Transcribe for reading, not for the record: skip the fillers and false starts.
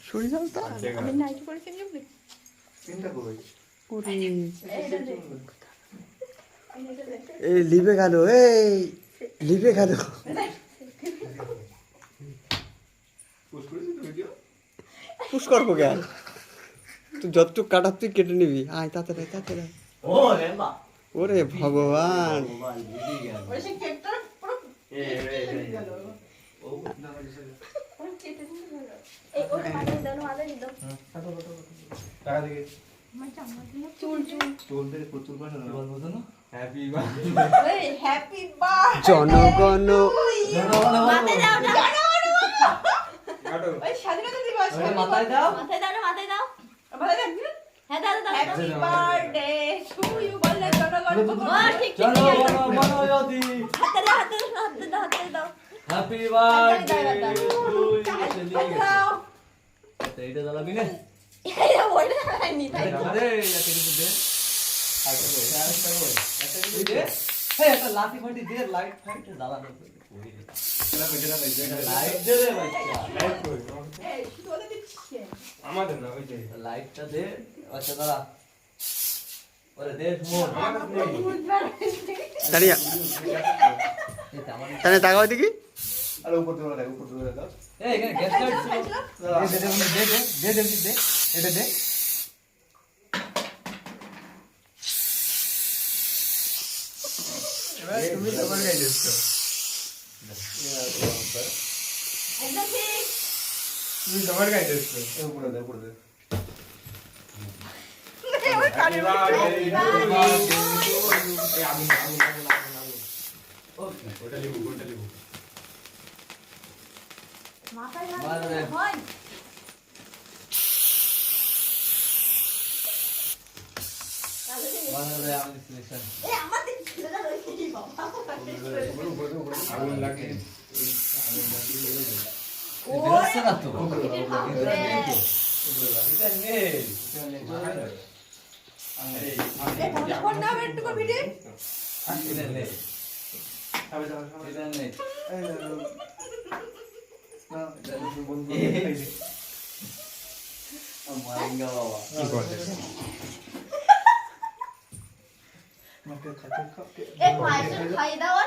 সরে যাও তো। আমি নাইটি পরে কিনবি চিন্তা করি এই লিভে গেল, এই লিভে গেল। পুশ করবো কেন? তুই যতটুকু কাটার তুই কেটে নিবি। আয় তাড়াতাড়ি তাড়াতাড়ি। ওরে ভগবান, জনগণ স্বাধীনতা দিবস মাথায় দাও মাথায় দাও মাথায় দাও মাথায় দাও হ্যাঁ দাদা দাদা হ্যাপি বার্থডে টু ইউ বলে জনগণ ঠিক ঠিক হাতে দাও হাতে দাও হাতে দাও হ্যাপি বার্থডে টু ইউ এইটা জ্বালাবি না এটা ওইটা নি তাই আরে এটা কিছু দে দে হে একটা লাঠি ফাটি দে লাইট ফাইট জ্বালা দে লাইট দে রে বাচ্চা এই শুধু ওদের দিচ্ছি আমাদের না ওই যে লাইটটা দে আচ্ছা দাঁড়া ওরে দে মোর দাঁড়িয়ে তাহলে তাকাও দেখি। আরে উপর ধরে দাও উপর ধরে দাও এই এখানে গ্যাস লাইট ছিল দে এটা দে এবার তুমি সবার গাই দিচ্ছ একদম ঠিক তুমি সবার গাই দিচ্ছ উপরে দাও ওই কানে ওটা লিখো মাথায় মাথায় হয় মানে আমি সিলেকশন এই আমাদের ছেলেরা রয়েছে কি বাবা আগুন লাগে বেরোচ্ছে না তো এটা নেই ফোন নাও একটু ভিডিও এটা নেই আবে যাও এটা নেই এই না বন্ধু মারিঙ্গা বাবা কি করতে এই পায়েস খাই দাও